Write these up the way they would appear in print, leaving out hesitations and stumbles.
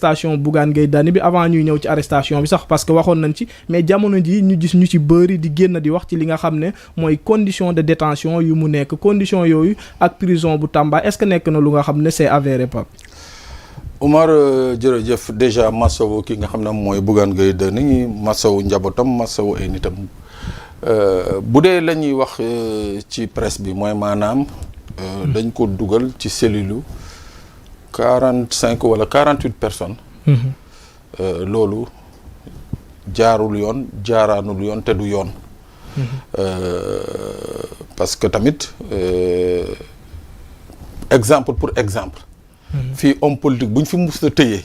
arrestation Bougane Gueye Dany bi avant ñuy ñëw ci arrestation bi sax parce que waxoon nañ ci mais jamono ji ñu gis ñu ci bëri di génn di wax ci li nga xam ne mooy condition de détention yu mu nekk condition yooyu ak prison bu Tamba est-ce que nekk na lu nga xam ne c'est avéré Pape. Omar jërëjëf déjà masawu ki nga xam ne mooy Bougane Gueye Dany masawu njabootam masawu ay nitam bu dee la ñuy wax ci presse bi mooy maanaam dañ ko dugal ci cellule 45 wala 48 personnes. loolu jaarul yoon jaaraanul yoon te du yoon. parce que tamit exemple pour exemple. fii homme politique bu ñu fi mus a tëyee.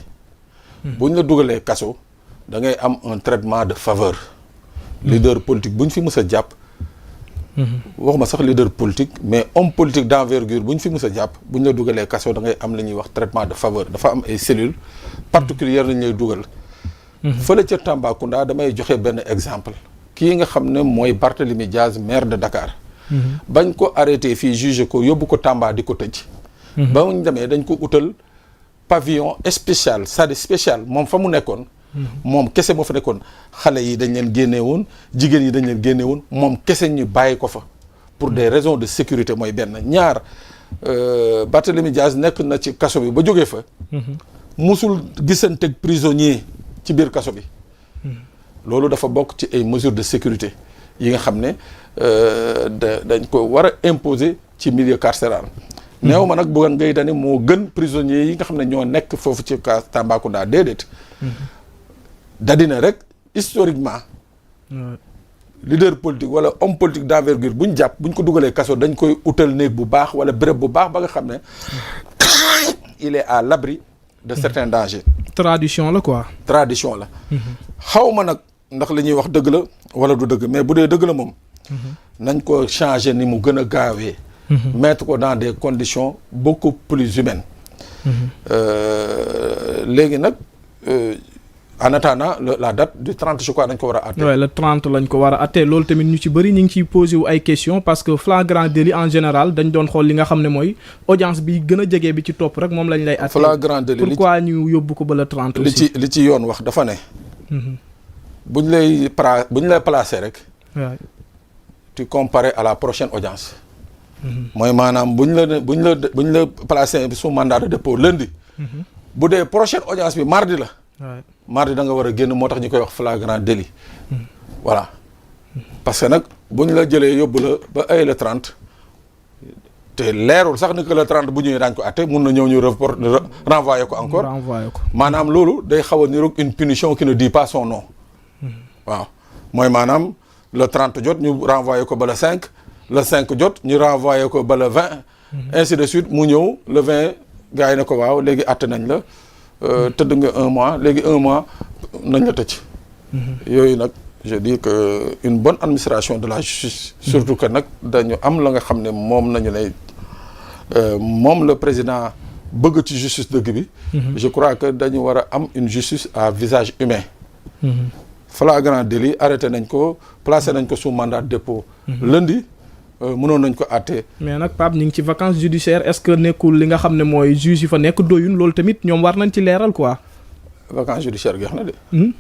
bu ñu la dugalee kaso da ngay am un traitement de faveur. leader politique bu ñu fi mus a jàpp. waxuma sax leader politique mais homme politique d'envergure bu ñu fi mus a jàpp bu ñu la dugalee kaso da ngay am la ñuy wax traitement de faveur dafa am ay cellules particulières lañ lay dugal. fële ca Tambacounda damay joxe benn exemple. kii nga xam ne mooy Barthélémy Diaz maire de Dakar. bañ ko arrêté fii jugé ko yóbbu ko Tamba di ko tëj. ba mu demee dañ ko utal pavillon spécial c'est-à-dire spécial moom fa mu nekkoon. moom kese moo fa nekkoon xale yi dañ leen génne woon jigéen yi dañ leen génne woon moom kese ñu bàyyi ko fa pour des raisons de sécurité mooy benn ñaar Barthélémy Diaz nekk na ci kaso bi ba jógee fa musul gisanteeg prisonnier ci biir kaso bi loolu dafa bokk ci ay mesures de sécurité yi nga xam ne dañ ko war a imposer ci milieu carcéral neew ma nag Bougane Gueye Dany moo gën prisonniers yi nga xam ne ñoo nekk foofu ci Tambacounda déedéet dadina rek historiquement leader politique wala homme politique d'envergure bu ñu jàpp bu ñu ko dugalee kaso dañ koy utal néeg bu baax wala béréb bu baax ba nga xam ne il est à l'abri de certains dangers. tradition la quoi. tradition la. xaw ma nag ndax li ñuy wax dëgg la wala du dëgg mais bu dee dëgg la moom. nañ ko changer ni mu gën a gaawee. mettre ko dans des conditions beaucoup plus humaines. léegi nag. en attendant la date du 30 je crois dañ ko war a atte. waaw le 30 lañ ko war a atte loolu tamit ñu ci bëri ñu ngi ciy posé wu ay questions parce que flagrant délit en général dañ doon xool li nga xam ne mooy audience bi gën a jege bi ci topp rek moom lañ lay atte. flagrant délit pourquoi ñu yóbbu ko ba le 30 aussi li ci yoon wax dafa ne. buñ lay placer rek. waaw. tu comparais à la prochaine audience. mooy maanaam buñ la placer sous mandat de dépôt lundi. bu dee prochaine audience bi mardi la. waaw. mardi da nga war a génn moo tax ñu koy wax flagrant délit. voilà parce que nag bu ñu la jëlee yóbbu la ba ay le 30 te leerul sax ni que le 30 bu ñëwee daañu ko atte mun na ñëw ñu renvoyer ko encore. renvoyer ko maanaam loolu day xaw a niroog une punition qui ne dit pas son nom. waaw mooy maanaam le 30 jot ñu renvoyer ko ba le 5 le 5 jot ñu renvoyer ko ba le 20. ainsi de suite mu ñëw le 20 gars yi ne ko waaw léegi atte nañ la. tëdd nga 1 mois léegi 1 mois nañ la tëj. yooyu nag je dis que une bonne administration de la justice. surtout que nag dañu am la nga xam ne moom nañu lay moom le président bëgg ci justice dëgg bi. je crois que dañu war a am une justice à visage humain. flagrant délit arrêté nañ ko placé nañ ko sous mandat de dépôt. lundi. mënoon nañ ko àtte. mais nag Pape ñu ngi ci vacances judiciaires est-ce que nekkul li nga xam ne mooy juge yi fa nekk doyun loolu tamit ñoom war nañ ci leeral quoi. vacances judiciaires geex na de. non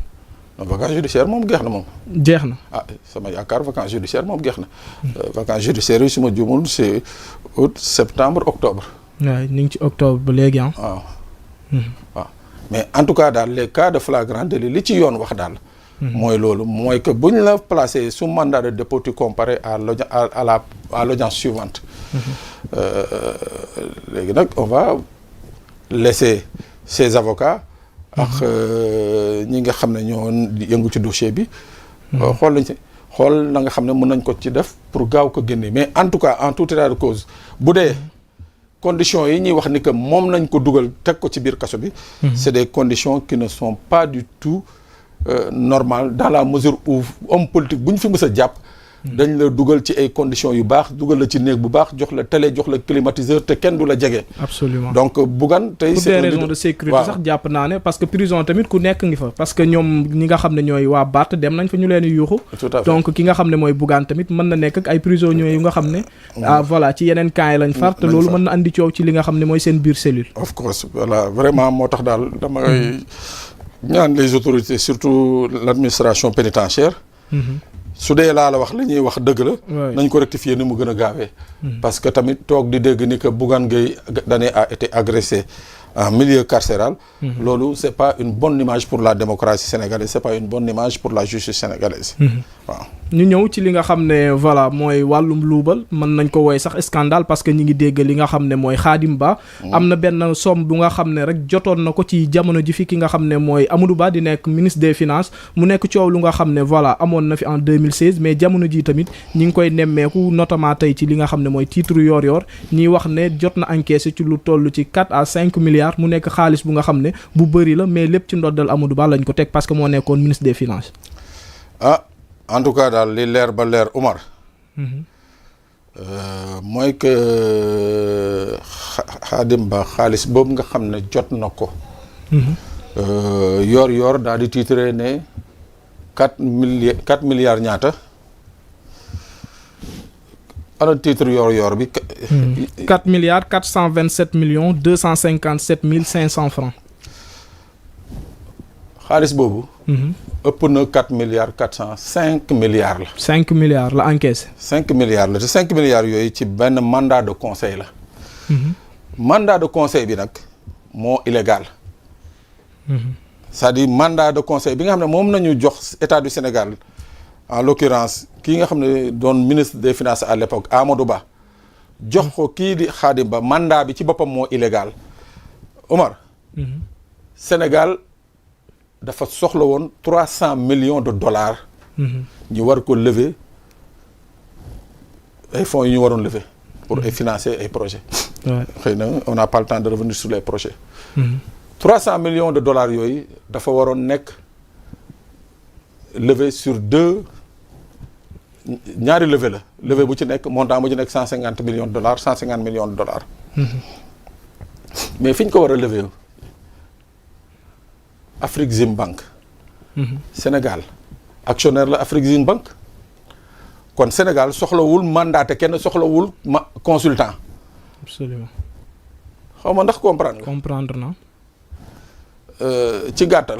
vacances judiciaires moom geex na moom. jeex na ah sama yaakaar vacances judiciaires moom geex na. vacances judiciaires yi su ma juumul c'est août septembre octobre. waaw ñu ngi ci octobre ba léegi ah. waaw. waaw mais en tout cas daal les cas de flagrant délit li ci yoon wax daal. mooy loolu mooy que bu ñu la placé sous mandat de dépôt tu comparé à l'audience suivante. léegi nag on va laisser ces avocats. ak ñi nga xam ne ñoo yëngu ci dossier bi. xool na nga xam ne mën nañ ko ci def pour gaaw ko génne mais en tout cas en tout état de cause bu dee conditions yi ñuy wax ni que moom nañ ko dugal teg ko ci biir kaso bi. c'est des conditions qui ne sont pas du tout. normal dans la mesure où homme politique bu ñu fi mës a jàpp dañ la dugal ci ay conditions yu baax dugal la ci néeg bu baax jox la télé jox la climatiseur te kenn du la jege. absolument donc Bougane tey pour des raisons de sécurité sax jàpp naa ne parce que prison tamit ku nekk ngi fa parce que ñoom ñi nga xam ne ñooy waa Barth dem nañ fa ñu leen yuuxu. tout à fait donc ki nga xam ne mooy Bougane tamit mën na nekk ak ay prisonniers yu nga xam ne. voilà ci yeneen camps yi lañ far te loolu mën na andi coow ci li nga xam ne mooy seen biir cellule. of course voilà vraiment moo tax daal damay ñaan les autorités surtout l'administration pénitentiaire. su dee laa la wax li ñuy wax dëgg la. nañ ko rectifier ni mu gën a gaawee. parce que tamit toog di dégg ni que Bougane Gueye Dany a été agressé en milieu carcéral. loolu c'est pas une bonne image pour la démocratie sénégalaise c'est pas une bonne image pour la justice sénégalaise. waaw ñu ñëw ci li nga xam ne voilà mooy wàllum luubal mën nañ ko woy sax scandale parce que ñi ngi dégg li nga xam ne mooy Khadim Ba. am na benn somme bu nga xam ne rek jotoon na ko ci jamono ji fi ki nga xam ne mooy Amadou Ba di nekk ministre des finances mu nekk coow lu nga xam ne voilà amoon na fi en 2016 mais jamono ji tamit ñi ngi koy nemmeeku notamment tey ci li nga xam ne mooy titre yor-yor ñiy wax ne jot na encaissé ci lu toll ci 4 à 5 milliards mu nekk xaalis bu nga xam ne bu bëri la mais lépp ci ndoddal Amadou Ba lañ ko teg parce que moo nekkoon ministre des finances. en tout cas daal li leer ba leer Omar. mooy que Khadim Ba xaalis boobu nga xam ne jot na ko. yor daal di titré ne 4 milliards ñaata. ana titre yor bi. 4 milliards 427 millions 257 mille 500 francs. xaalis boobu. ëpp na 4 milliards 5 milliards la. 5 milliards la encaissé. 5 milliards la te 5 milliards yooyu ci benn mandat de conseil la. mandat de conseil bi nag moo illégal. c'est-à-dire mandat de conseil bi nga xam ne moom nañu jox état du Sénégal en l'occurrence kii nga xam ne doon ministre des finances à l'époque Amadou Ba jox ko kii di Khadim Ba mandat bi ci boppam moo illégal Omar. Sénégal dafa soxla woon 300 millions de dollars. ñu war ko lever ay fonds yu ñu waroon lever. pour ay financer ay projets. xëy na on n'a pas le temps de revenir sur les projets. 300 millions de dollars yooyu dafa waroon nekk levé sur ñaari levé la levé bu ci nekk montant bu ci nekk 150 millions de dollars 150 millions de dollars. mais fi ñu ko war a levé Afrikzim Bank. Sénégal actionnaire la Afrikzim Bank. kon Sénégal soxlawul mandaté kenn soxlawul consultant. absolument. xaw ma ndax comprendre nga. comprendre na. ci gàttal.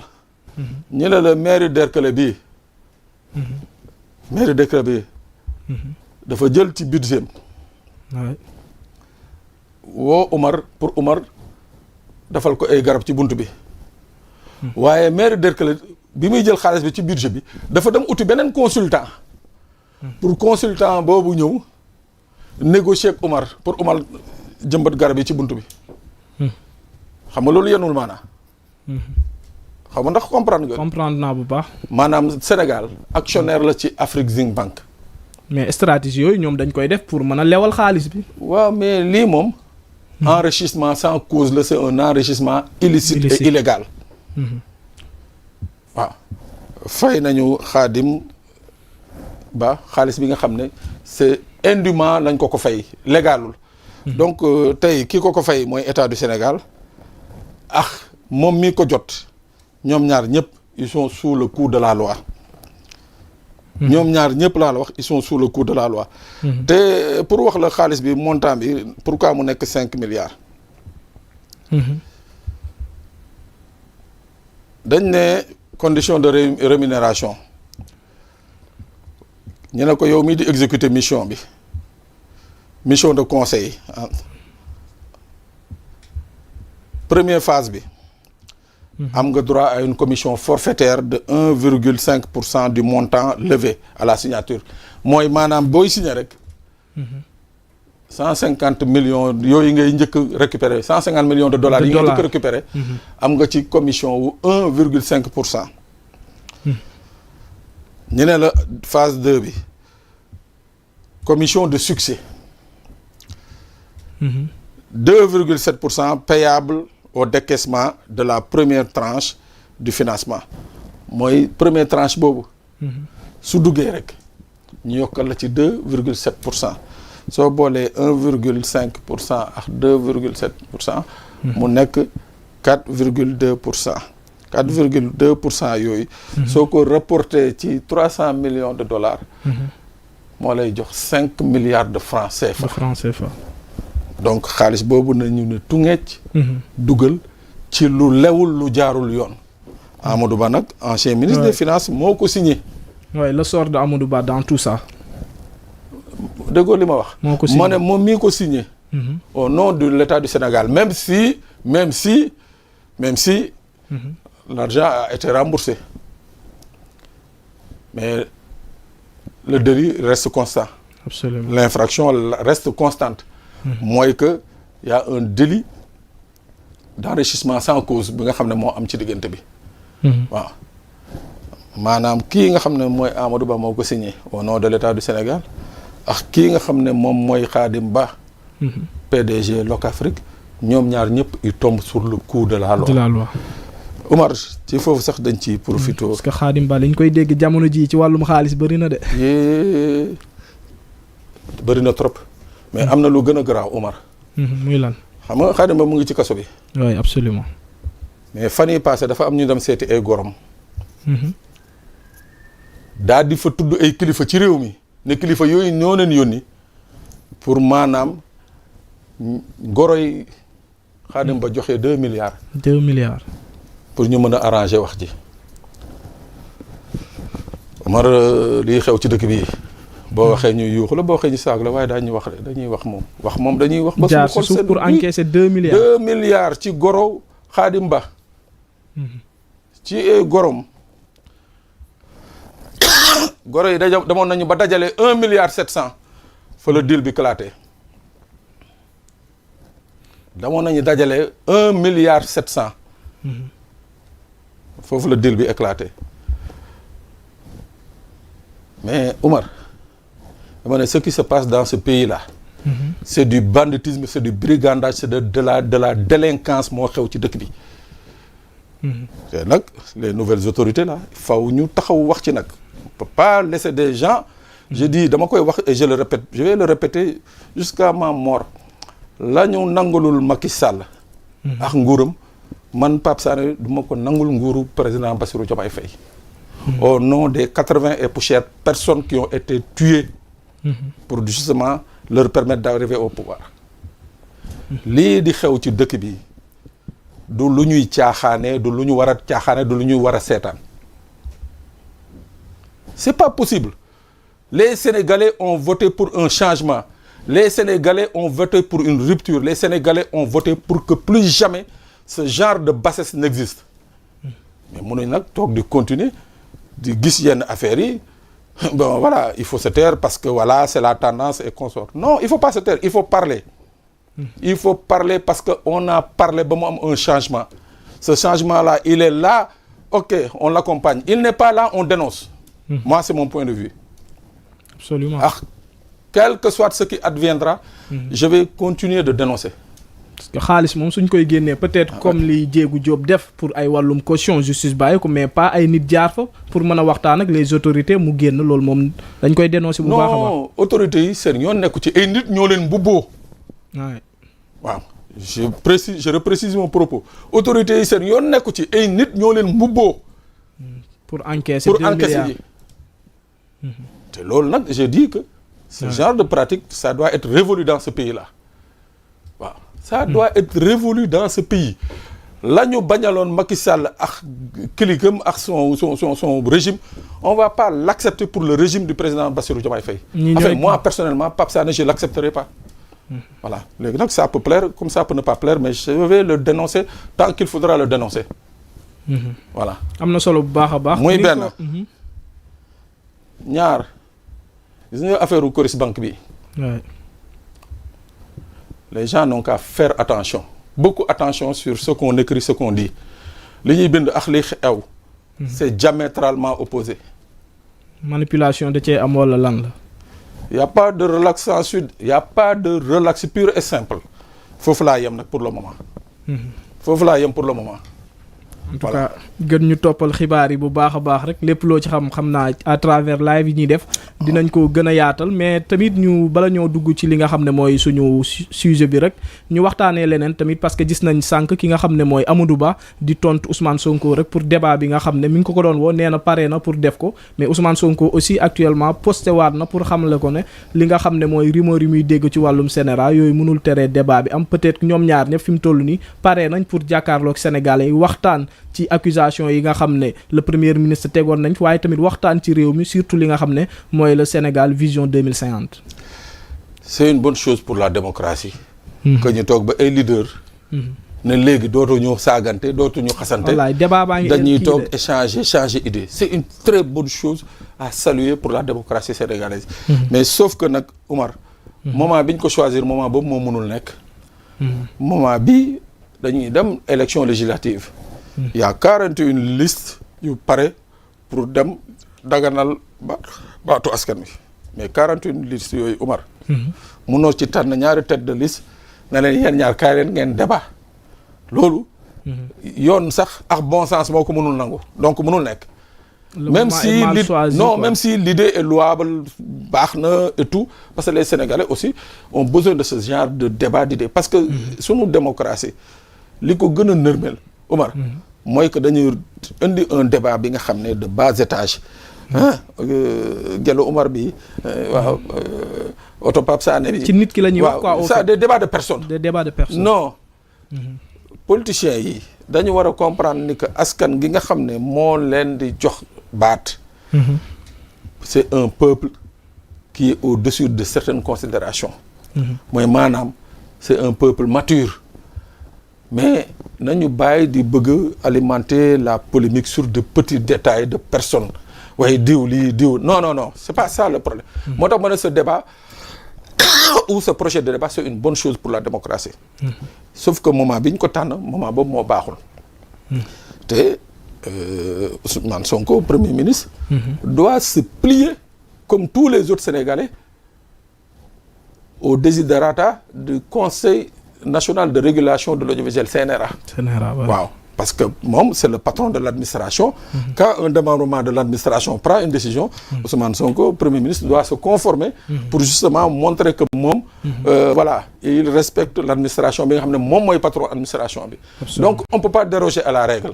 ñu ne la mairie Derklé bii. mairie Derklé bii. dafa jël ci budget woo Umar pour Umar defal ko ay garab ci bunt bi. waaye mairie Derklé bi muy jël xaalis bi ci budget bi dafa dem uti beneen consultant. pour consultant boobu ñëw négocier ak Umar pour Umar jëmbat garab yi ci bunt bi. xam nga loolu yenul maanaa. xam nga ndax comprendre nga. comprendre naa bu baax. maanaam Sénégal actionnaire la ci Afrikzim Bank. mais stratégie yooyu ñoom dañ koy def pour mën a lewal xaalis bi. waaw mais lii moom. enrichissement sans cause la c'est un enrichissement illicite et illégal. waaw fay nañu Khadim Ba xaalis bi nga xam ne c'est indûment lañ ko fay légalul. donc tey ki ko fay mooy état du Sénégal. moom mii ko jot ñoom ñaar ñëpp ils sont sous le coup de la loi. ñoom ñaar ñëpp laa la wax ils sont sous le coup de la loi. te pour wax la xaalis bi montant bi pourquoi mu nekk 5 milliards. dañ ne condition de rémunération ñu ne ko yow mii di exécuter mission bi mission de conseil première phase bi. am nga droit à une commission forfaitaire de 1,5% du montant levé à la signature mooy maanaam booy signé rek. 150 millions yooyu ngay njëkk récupérer 150 millions de dollars yi ngay njëkk récupérer. am nga ci commission wu 1,5%. ñu ne la phase 2 bi commission de succès. 2,7% payable au décaissement de la première tranche du financement mooy première tranche boobu. su duggee rek ñu yokkal la ci 2,7%. soo boolee 1,5% ak 2,7%. mu nekk 4,2%. 4,2% yooyu. soo ko reporté ci 300 millions de dollars. moo lay jox 5 milliards de francs CFA. donc xaalis boobu nañu ne tungeec dugal ci lu lewul lu jaarul yoon. Amadou Ba nag ancien ministre des finances moo ko signé. oui le sort de Amadou Ba dans tout ça. déggoo li ma wax. moo ko signé ma ne moom mii ko signé. au nom de l'État du Sénégal même si l'argent a été remboursé. mais le délit reste constant. Absolument. L'infraction reste constante. mooy que y a un délit d'enrichissement sans cause bi nga xam ne moo am ci diggante bi. waaw maanaam kii nga xam ne mooy Amadou Ba moo ko signé au nom de l'État du Sénégal ak kii nga xam ne moom mooy Khadim Ba. PDG Locafrique ñoom ñaar ñëpp ils tombent sur le coup de la loi. Omar ci foofu sax dañ ci profité. parce que Khadim Ba liñ koy dégg jamono ji ci wàllum xaalis bëri na de. bëri na trop. mais am na lu gën a garaaw Omar. muy lan. xam nga Khadim Ba mu ngi ci kaso bi. oui absolument. mais fan yii passé dafa am ñu dem seeti ay gorom. daal di fa tudd ay kilifa ci réew mi ne kilifa yooyu ñoo leen yónni pour maanaam goro yi Khadim Ba joxe 2 milliards. 2 milliards. pour ñu mën a arranger wax ji. Omar liy xew ci dëkk bi boo waxee ñu yuuxu la boo waxee ñu saag la waaye dañuy wax moom dañuy wax. ba jaar si suuf pour encaisser 2 milliards. 2 milliards ci goro Khadim Ba. ci gorom. goro yi demoon nañu ba dajale 1 milliard 700 fa la deal bi éclaté. demoon nañu dajale 1 milliard 700. foofu la deal bi éclaté. mais Omar dama ne ce qui se passe dans ce pays-là. c'est du banditisme c'est du brigandage c'est de la délinquance moo xew ci dëkk bi. te nag les nouvelles autorités là faw ñu taxaw wax ci nag. on peut pas laisser des gens. je dis dama koy wax et je le répète je vais le répéter jusqu'à ma mort. la ñu nangulul Macky Sall. ak nguuram man Pape Sané du ma ko nangul nguuru président Bassirou Diomaye Faye. au nom des 80 et poussières personnes qui ont été tuées. pour justement leur permettre d'arriver au pouvoir. lii di xew ci dëkk bi du lu ñuy caaxaane du lu ñu war a caaxaane du lu ñuy war a seetaan. c'est pas possible. les Sénégalais ont voté pour un changement. les Sénégalais ont voté pour une rupture. les Sénégalais ont voté pour que plus jamais ce genre de bassesse n'existe. mais mënuñ nag toog di continuer di gis yenn affaires yi bon voilà il faut se taire parce que voilà c'est la tendance et consort. non il faut pas se taire il faut parler. il faut parler parce que on a parlé ba mu am un changement. ce changement là il est là ok on l'accompagne il n'est pas là on dénonce. moi c'est mon point de vue. absolument. ah quel que soit ce qui adviendra. je vais continuer de dénoncer. parce que xaalis moom suñ koy génnee peut-être comme li Diégou Diop def pour ay wàllum caution justice bàyyi ko mais pas ay nit jaar fa pour mën a waxtaan ak les autorités mu génn loolu moom dañ koy dénoncer. bu baax a baax non autorités yi seen yoon nekku ci ay nit ñoo leen mbubboo. waaw je reprécise mon propos autorités yi seen yoon nekku ci ay nit ñoo leen mbubboo. pour encaisser 2 milliards yi. te loolu nag je dis que. ce genre de pratique ça doit être révolu dans ce pays là waaw. ça doit être révolu dans ce pays. la ñu bañaloon Macky Sall ak kilikam ak son régime on va pas l'accepter pour le régime du président Bassirou Diomaye Faye. enfin moi personnellement Pape Sané je l'accepterai pas. voilà léegi nag ça peut plaire comme ça peut ne pas plaire mais je vais le dénoncer tant qu'il faudra le dénoncer. voilà. am na solo bu baax a baax. muy benn. ñaar gis nga affaire u Coris Bank bi. les gens n'ont qu'à faire attention beaucoup attention sur ce qu'on écrit ce qu'on dit li ñuy bind ak li xew. c'est diamétralement opposé. manipulation da cee am wala lan la. y a pas de relaxation sud y a pas de relax pur et simple foofu laa yem nag pour le moment. foofu laa yem pour le moment. en tout cas gën ñu toppal xibaar yi bu baax a baax rek lépp loo ci xam naa à travers live yi ñuy def dinañ ko gën a yaatal mais tamit ñu bala ñoo dugg ci li nga xam ne mooy suñu sujet bi rek ñu waxtaanee leneen tamit parce que gis nañ sànq ki nga xam ne mooy Amadou Ba di tontu Ousmane Sonko rek pour débat bi nga xam ne mi ngi ko doon woo nee na pare na pour def ko mais Ousmane Sonko aussi actuellement posté waat na pour xamle ko ne li nga xam ne mooy rumeur yi muy dégg ci wàllum Sénégal yooyu mënul teree débat bi am peut-être ñoom ñaar ñëpp fi mu toll nii pare nañ pour jàkkaarloog Sénégalais yi waxtaan ci accusation yi nga xam ne le premier ministre tegoon nañ fi waaye tamit waxtaan ci réew mi surtout li nga xam ne mooy le Sénégal vision 2050. C'est une bonne chose pour la démocratie. que ñu toog ba ay leader ne léegi dootuñu saagante dootuñu xasante. wallaay débat baa ngi dañuy toog échanger idée. C'est une très bonne chose à saluer pour la démocratie sénégalaise. mais sauf que nag Oumar. moment bi ñu ko choisir moment boobu moo mënul nekk. moment bi dañuy dem élection législative. il y a 41 listes yu pare pour dem daganal baatu askan wi mais 41 listes yooyu Oumar. munoo ci tànn ñaari tête de liste ne leen yéen ñaar kaay leen ngeen débat loolu. yoon sax ak bon sens moo ko mënul nangu donc mënul nekk. même si l'idée est louable baax na et tout parce que les Sénégalais aussi ont besoin de ce genre de débat d'idées parce que sunu démocratie li ko gën a nërmeel Omar mooy que dañuy indi un débat bi nga xam ne de bas étage Gello Omar bi waaw oto Pape Sané bi ci nit ki la ñuy wax quoi ça des débats de personnes non politiciens yi dañu war a comprendre ni que askan gi nga xam ne moo leen di jox baat c'est un peuple qui est au-dessus de certaines considérations mooy maanaam c'est un peuple mature mais nañu bàyyi di bëgg alimenter la polémique sur de petits détails de personnes waaye diw lii diw non c'est pas ça le problème moo tax ma ne ce débat ou ce projet de débat c'est une bonne chose pour la démocratie sauf que moment bi ñu ko tànn moment boobu moo baaxul te Ousmane Sonko premier ministre doit se plier comme tous les autres Sénégalais au desiderata du Conseil national de régulation de l'audiovisuel CNRA waaw parce que moom c'est le patron de l'administration quand un démembrement de l'administration prend une décision Ousmane Sonko premier ministre doit se conformer pour justement montrer que moom voilà il respecte l'administration bi nga xam ne moom mooy patron administration bi donc on peut pas déroger à la règle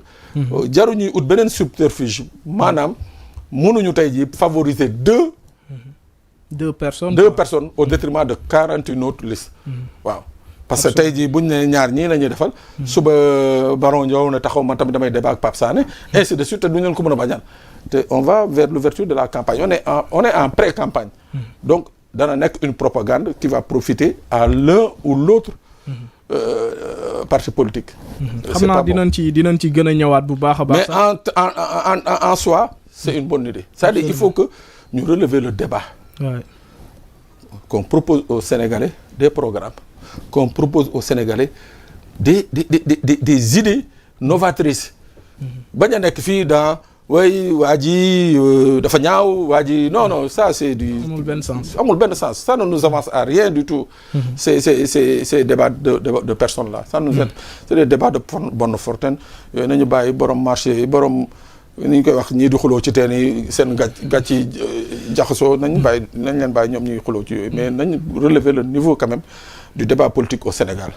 jaru ñuy ut beneen subterfuge maanaam mënuñu tey jii favoriser deux personnes au détriment de 41 autres listes waaw parce que tey jii buñ ne ñaar ñii la ñuy defal suba Baron Ndiow ne taxaw man tamit damay débat ak Pape Sané ainsi de suite te duñ leen ko mën a bañal te on va vers l'ouverture de la campagne on est en pré-campagne donc dana nekk une propagande qui va profiter à l'un ou l'autre parti politique xam naa dinañ ci gën a ñëwaat bu baax a baax mais en soi c'est une bonne idée c'est-à-dire il faut que ñu relever le débat qu'on propose aux Sénégalais des programmes qu'on propose aux Sénégalais des idées novatrices bañ a nekk fii dans waa ji dafa ñaaw waa ji non ça c'est du amul benn sens ça ne nous avance à rien du tout ces débats de personnes là ça nous aide c'est des débats de bonne fortune yooyu nañu bàyyi borom marché yi borom ni ñu koy wax ñii di xuloo ci teen yi seen gàcc yi jaxasoo nañ leen bàyyi ñoom ñuy xuloo ci yooyu mais nañ relever le niveau quand même du débat politique au Sénégal